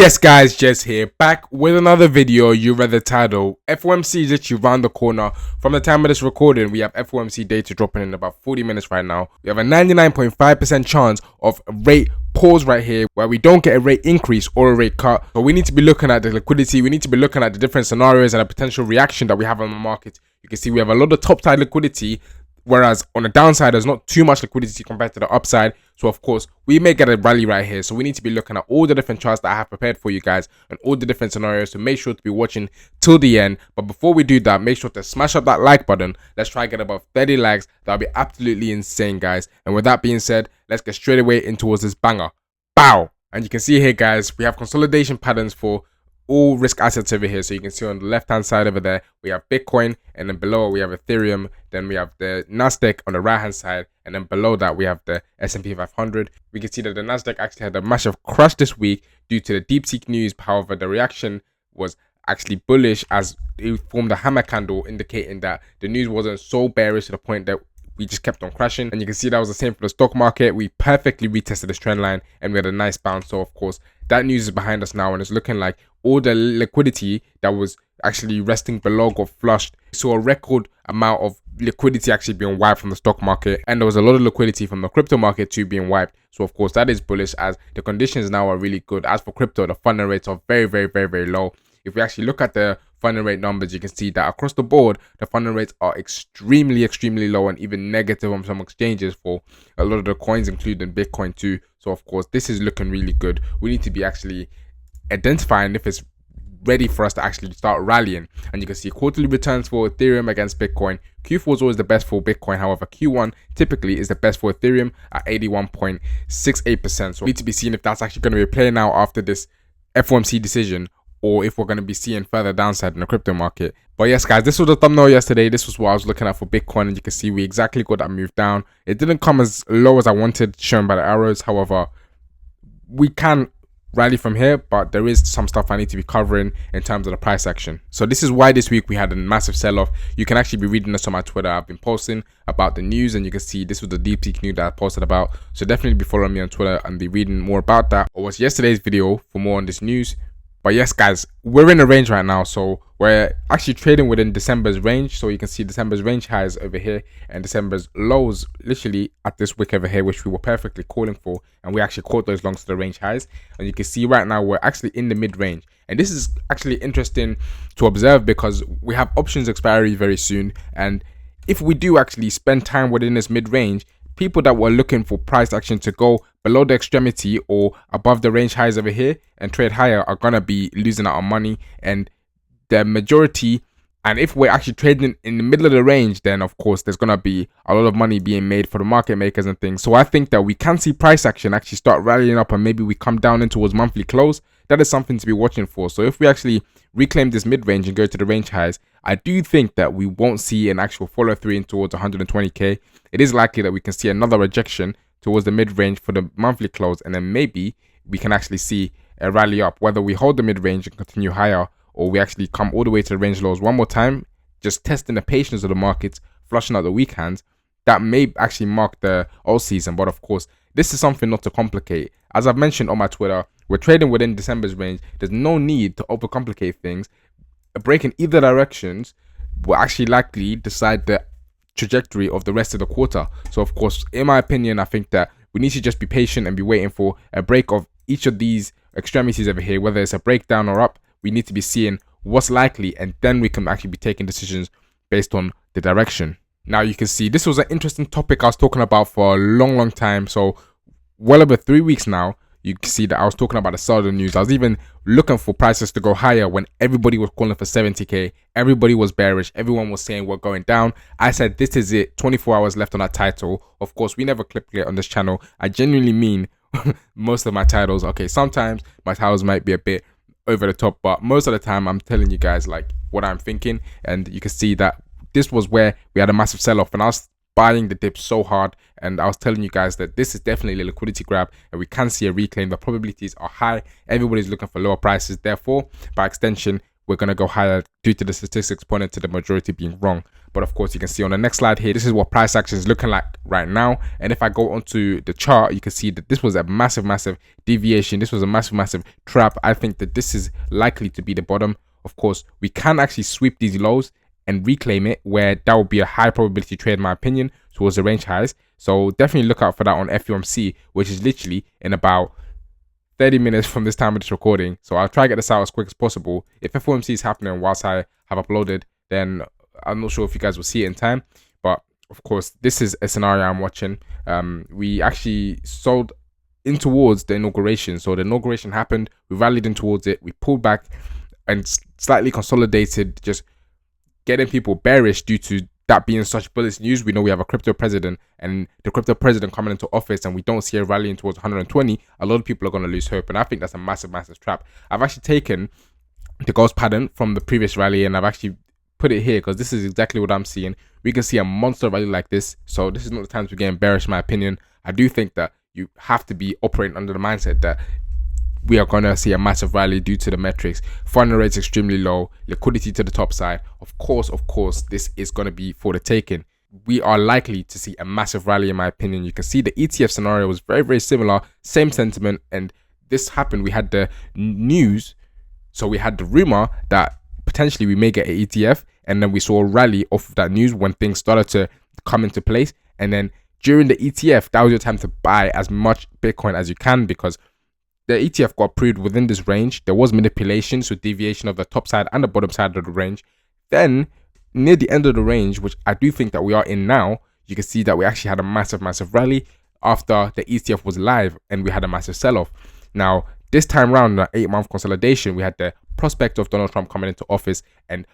Yes guys, Jez here, back with another video. You read the title. FOMC is literally round the corner. From the time of this recording, we have FOMC data dropping in about 40 minutes right now. We have a 99.5% chance of a rate pause right here, where we don't get a rate increase or a rate cut. So we need to be looking at the liquidity, we need to be looking at the different scenarios and a potential reaction that we have on the market. You can see we have a lot of top side liquidity, whereas on the downside there's not too much liquidity compared to the upside. So of course we may get a rally right here, so we need to be looking at all the different charts that I have prepared for you guys and all the different scenarios, so make sure to be watching till the end. But before we do that, make sure to smash up that like button. Let's try to get above 30 likes. That'll be absolutely insane, guys. And with that being said, let's get straight away in towards this banger. Bow. And you can see here, guys, we have consolidation patterns for all risk assets over here. So you can see on the left hand side over there we have Bitcoin, and then below we have Ethereum, then we have the Nasdaq on the right hand side, and then below that we have the S&P 500. We can see that the Nasdaq actually had a massive crash this week due to the DeepSeek news. However, the reaction was actually bullish as it formed a hammer candle, indicating that the news wasn't so bearish to the point that we just kept on crashing. And you can see that was the same for the stock market. We perfectly retested this trend line and we had a nice bounce. So of course that news is behind us now, and it's looking like all the liquidity that was actually resting below got flushed. So a record amount of liquidity actually being wiped from the stock market, and there was a lot of liquidity from the crypto market too being wiped. So of course that is bullish, as the conditions now are really good. As for crypto, the funding rates are very low. If we actually look at the funding rate numbers, you can see that across the board the funding rates are extremely low, and even negative on some exchanges for a lot of the coins, including Bitcoin too. So of course this is looking really good. We need to be actually identifying if it's ready for us to actually start rallying. And you can see quarterly returns for Ethereum against Bitcoin. Q4 is always the best for Bitcoin, however Q1 typically is the best for Ethereum at 81.68%. so we need to be seeing if that's actually going to be playing out after this FOMC decision, or if we're going to be seeing further downside in the crypto market. But yes guys, this was the thumbnail yesterday. This was what I was looking at for Bitcoin, and you can see we exactly got that move down. It didn't come as low as I wanted, shown by the arrows. However, we can rally from here, but there is some stuff I need to be covering in terms of the price action. So this is why this week we had a massive sell-off. You can actually be reading this on my Twitter. I've been posting about the news, and you can see this was the DeepSeek news that I posted about. So definitely be following me on Twitter and be reading more about that, or watch yesterday's video for more on this news. But yes guys, we're in a range right now, so we're actually trading within December's range. So you can see December's range highs over here and December's lows literally at this wick over here, which we were perfectly calling for, and we actually caught those longs to the range highs. And you can see right now we're actually in the mid-range, and this is actually interesting to observe because we have options expiry very soon. And if we do actually spend time within this mid-range, people that were looking for price action to go below the extremity or above the range highs over here and trade higher are gonna be losing out on money. And the majority, and if we're actually trading in the middle of the range, then of course there's gonna be a lot of money being made for the market makers and things. So I think that we can see price action actually start rallying up, and maybe we come down in towards monthly close. That is something to be watching for. So if we actually reclaim this mid-range and go to the range highs, I do think that we won't see an actual follow through in towards 120k. It is likely that we can see another rejection towards the mid-range for the monthly close, and then maybe we can actually see a rally up, whether we hold the mid-range and continue higher, or we actually come all the way to the range lows one more time, just testing the patience of the markets, flushing out the weak hands. That may actually mark the alt season. But of course this is something not to complicate. As I've mentioned on my Twitter, we're trading within December's range. There's no need to overcomplicate things. A break in either directions will actually likely decide the trajectory of the rest of the quarter. So of course, in my opinion, I think that we need to just be patient and be waiting for a break of each of these extremities over here, whether it's a breakdown or up. We need to be seeing what's likely, and then we can actually be taking decisions based on the direction. Now you can see this was an interesting topic I was talking about for a long time. So well over 3 weeks now, you can see that I was talking about the Southern news. I was even looking for prices to go higher when everybody was calling for 70k. Everybody was bearish. Everyone was saying we're going down. I said this is it. 24 hours left on that title. Of course, we never clip it on this channel. I genuinely mean most of my titles. Okay, sometimes my titles might be a bit over the top, but most of the time I'm telling you guys like what I'm thinking. And you can see that this was where we had a massive sell-off, and I was buying the dip so hard, and I was telling you guys that this is definitely a liquidity grab and we can see a reclaim. The probabilities are high. Everybody's looking for lower prices, therefore by extension we're going to go higher due to the statistics pointing to the majority being wrong. But of course, you can see on the next slide here, this is what price action is looking like right now. And if I go onto the chart, you can see that this was a massive deviation. This was a massive trap. I think that this is likely to be the bottom. Of course, we can actually sweep these lows and reclaim it, where that would be a high probability trade in my opinion towards the range highs. So definitely look out for that on FOMC, which is literally in about 30 minutes from this time of this recording. So I'll try to get this out as quick as possible. If FOMC is happening whilst I have uploaded, then I'm not sure if you guys will see it in time. But of course, this is a scenario I'm watching. We actually sold in towards the inauguration. So the inauguration happened, we rallied in towards it, we pulled back and slightly consolidated, just getting people bearish due to that being such bullish news. We know we have a crypto president, and the crypto president coming into office, and we don't see a rallying towards 120. A lot of people are going to lose hope, and I think that's a massive trap. I've actually taken the ghost pattern from the previous rally, and I've actually put it here because this is exactly what I'm seeing. We can see a monster rally like this, so this is not the time to get embarrassed, in my opinion. I do think that you have to be operating under the mindset that we are going to see a massive rally due to the metrics. Funding rates extremely low, liquidity to the top side. Of course, this is going to be for the taking. We are likely to see a massive rally, in my opinion. You can see the ETF scenario was very similar, same sentiment, and this happened. We had the news, so we had the rumor that potentially we may get an ETF, and then we saw a rally off of that news when things started to come into place. And then during the ETF, that was your time to buy as much Bitcoin as you can, because the ETF got approved within this range. There was manipulation, so deviation of the top side and the bottom side of the range. Then near the end of the range, which I do think that we are in now, you can see that we actually had a massive rally after the ETF was live, and we had a massive sell-off. Now this time around, the 8-month consolidation, we had the prospect of Donald Trump coming into office, and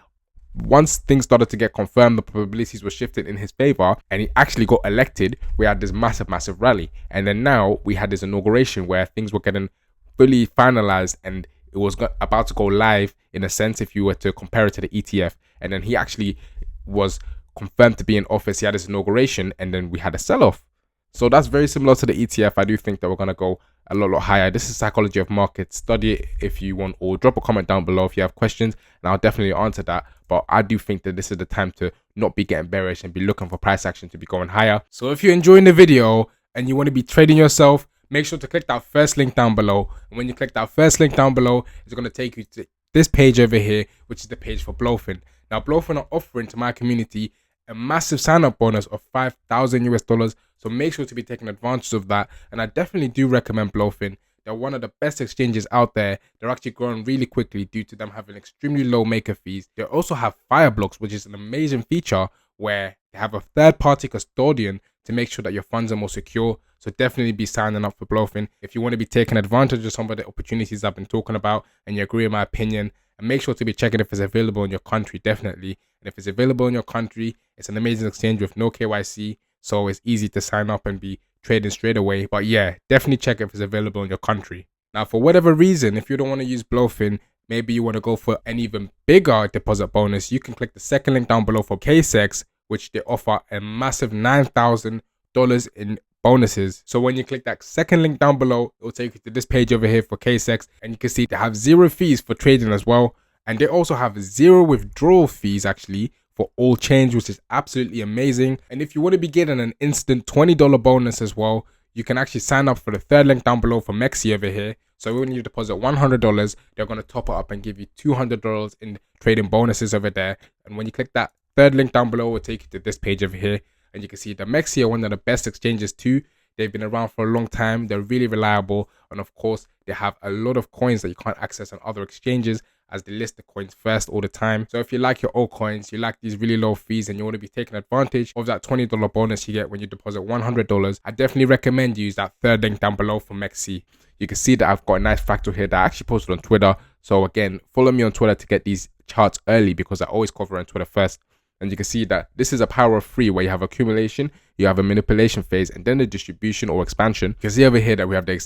once things started to get confirmed, the probabilities were shifted in his favor, and he actually got elected. We had this massive rally, and then now we had this inauguration where things were getting fully finalized, and it was about to go live in a sense if you were to compare it to the ETF. And then he actually was confirmed to be in office. He had his inauguration, and then we had a sell-off. So that's very similar to the ETF. I do think that we're going to go a lot higher. This is psychology of markets. Study it if you want, or drop a comment down below if you have questions, and I'll definitely answer that. But I do think that this is the time to not be getting bearish and be looking for price action to be going higher. So if you're enjoying the video and you want to be trading yourself, make sure to click that first link down below. And when you click that first link down below, it's going to take you to this page over here, which is the page for Blofin. Now, Blofin are offering to my community a massive sign-up bonus of $5,000 US. So make sure to be taking advantage of that. And I definitely do recommend Blofin. They're one of the best exchanges out there. They're actually growing really quickly due to them having extremely low maker fees. They also have Fireblocks, which is an amazing feature where they have a third-party custodian to make sure that your funds are more secure. So definitely be signing up for Blofin if you want to be taking advantage of some of the opportunities I've been talking about and you agree with my opinion. And make sure to be checking if it's available in your country, definitely. And if it's available in your country, it's an amazing exchange with no KYC. So it's easy to sign up and be trading straight away. But yeah, definitely check if it's available in your country. Now, for whatever reason, if you don't want to use Blofin, maybe you want to go for an even bigger deposit bonus, you can click the second link down below for KCEX, which they offer a massive $9,000 in bonuses. So when you click that second link down below, it will take you to this page over here for KCEX, and you can see they have 0 fees for trading as well, and they also have 0 withdrawal fees actually for all change, which is absolutely amazing. And if you want to be getting an instant $20 bonus as well, you can actually sign up for the third link down below for MEXC over here. So when you deposit $100, they're going to top it up and give you $200 in trading bonuses over there. And when you click that third link down below, it will take you to this page over here. And you can see the MEXC are one of the best exchanges too. They've been around for a long time. They're really reliable. And of course, they have a lot of coins that you can't access on other exchanges, as they list the coins first all the time. So if you like your old coins, you like these really low fees, and you want to be taking advantage of that $20 bonus you get when you deposit $100, I definitely recommend you use that third link down below for MEXC. You can see that I've got a nice fractal here that I actually posted on Twitter. So again, follow me on Twitter to get these charts early, because I always cover on Twitter first. And you can see that this is a power of 3 where you have accumulation, you have a manipulation phase, and then the distribution or expansion. You can see over here that we have the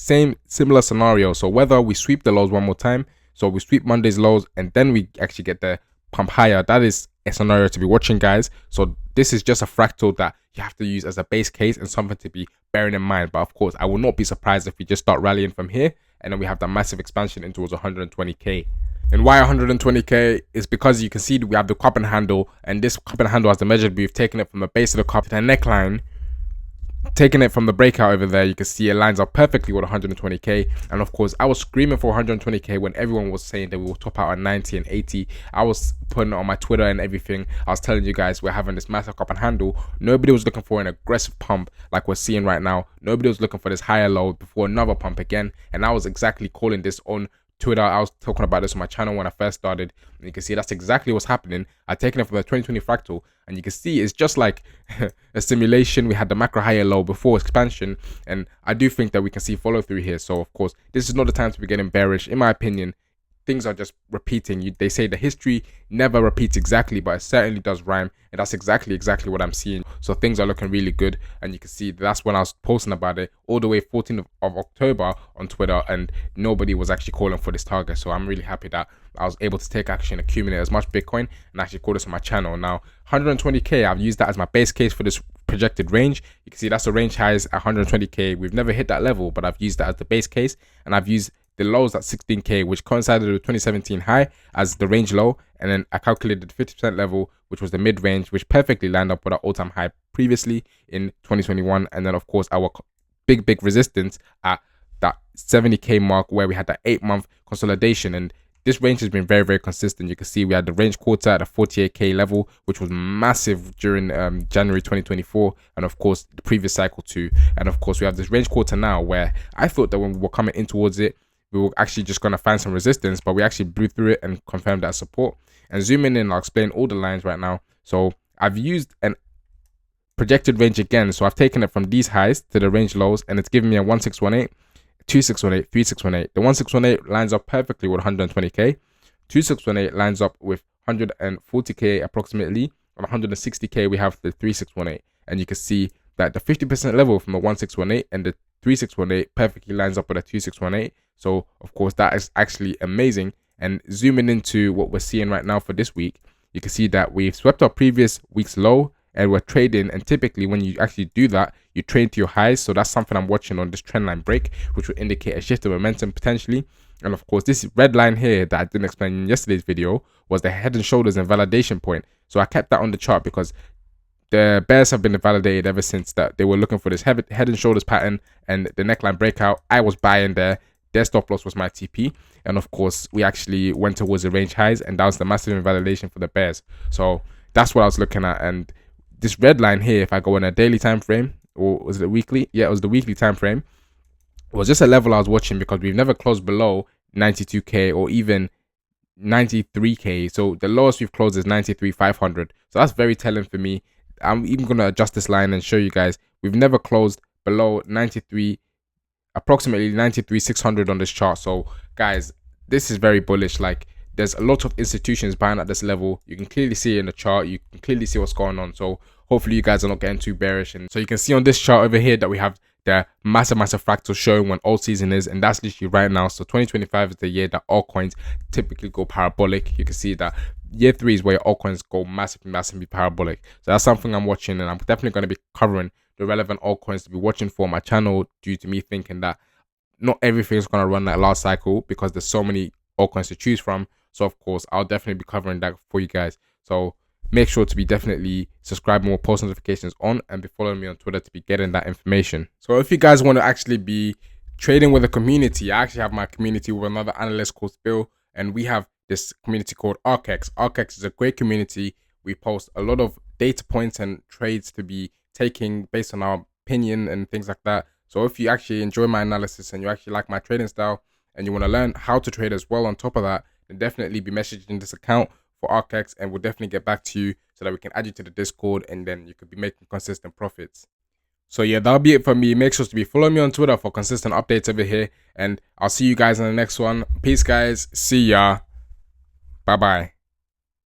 similar scenario. So whether we sweep the lows one more time, so we sweep Monday's lows and then we actually get the pump higher, that is a scenario to be watching, guys. So this is just a fractal that you have to use as a base case and something to be bearing in mind. But of course, I will not be surprised if we just start rallying from here and then we have that massive expansion in towards 120k. And why 120k is because you can see we have the cup and handle, and this cup and handle has the measured. We've taken it from the base of the cup to the neckline, taking it from the breakout over there. You can see it lines up perfectly with 120k. And of course, I was screaming for 120k when everyone was saying that we will top out at 90 and 80. I was putting it on my Twitter and everything. I was telling you guys we're having this massive cup and handle. Nobody was looking for an aggressive pump like we're seeing right now. Nobody was looking for this higher low before another pump again. And I was exactly calling this on Twitter. I was talking about this on my channel when I first started, and you can see that's exactly what's happening. I've taken it from the 2020 fractal, and you can see it's just like a simulation. We had the macro higher low before expansion, and I do think that we can see follow through here. So of course, this is not the time to be getting bearish. In my opinion, things are just repeating. They say the history never repeats exactly, but it certainly does rhyme, and that's exactly what I'm seeing. So things are looking really good, and you can see that's when I was posting about it all the way 14th of October on Twitter, and nobody was actually calling for this target. So I'm really happy that I was able to take action, accumulate as much Bitcoin, and actually call this on my channel. Now 120k, I've used that as my base case for this projected range. You can see that's the range highs at 120k. We've never hit that level, but I've used that as the base case, and I've used the lows at 16k, which coincided with 2017 high as the range low, and then I calculated the 50% level, which was the mid range, which perfectly lined up with our all-time high previously in 2021. And then of course our big resistance at that 70k mark, where we had that 8-month consolidation. And this range has been very consistent. You can see we had the range quarter at a 48k level, which was massive during January 2024, and of course the previous cycle too. And of course we have this range quarter now, where I thought that when we were coming in towards it, we were actually just going to find some resistance, but we actually blew through it and confirmed that support. And zooming in, I'll explain all the lines right now. So I've used an projected range again. So I've taken it from these highs to the range lows, and it's giving me a 1618, 2618, 3618. The 1618 lines up perfectly with 120k. 2618 lines up with 140k approximately. On 160k, we have the 3618. And you can see that the 50% level from the 1618 and the 3618 perfectly lines up with a 2618. So of course that is actually amazing. And zooming into what we're seeing right now for this week, you can see that we've swept our previous week's low, and we're trading. And typically when you actually do that, you trade to your highs. So that's something I'm watching on this trend line break, which will indicate a shift of momentum potentially. And of course, this red line here that I didn't explain in yesterday's video was the head and shoulders and validation point. So I kept that on the chart because the bears have been validated ever since that they were looking for this head and shoulders pattern and the neckline breakout. I was buying there. Their stop loss was my TP. And of course, we actually went towards the range highs, and that was the massive invalidation for the bears. So that's what I was looking at. And this red line here, if I go in a daily time frame, or was it weekly? Yeah, it was the weekly time frame. It was just a level I was watching because we've never closed below 92k or even 93k. So the lowest we've closed is 93,500. So that's very telling for me. I'm even going to adjust this line and show you guys we've never closed below 93, approximately 93,600 on this chart. So guys, this is very bullish. Like, there's a lot of institutions buying at this level. You can clearly see it in the chart. You can clearly see what's going on. So hopefully you guys are not getting too bearish. And so you can see on this chart over here that we have the massive fractal showing when alt season is, and that's literally right now. So 2025 is the year that altcoins typically go parabolic. You can see that year 3 is where altcoins go massively parabolic. So that's something I'm watching, and I'm definitely going to be covering the relevant altcoins to be watching for my channel, due to me thinking that not everything is going to run that last cycle because there's so many altcoins to choose from. So of course I'll definitely be covering that for you guys. So make sure to be definitely subscribing with post notifications on, and be following me on Twitter to be getting that information. So if you guys want to actually be trading with a community, I actually have my community with another analyst called Bill, and we have this community called 𝗚𝗥𝗔𝗦𝗦. 𝗚𝗥𝗔𝗦𝗦 is a great community. We post a lot of data points and trades to be taking based on our opinion and things like that. So if you actually enjoy my analysis and you actually like my trading style and you want to learn how to trade as well on top of that, then definitely be messaging this account for 𝗚𝗥𝗔𝗦𝗦, and we'll definitely get back to you so that we can add you to the Discord, and then you could be making consistent profits. So yeah, that'll be it for me. Make sure to be following me on Twitter for consistent updates over here, and I'll see you guys in the next one. Peace guys, see ya, bye bye.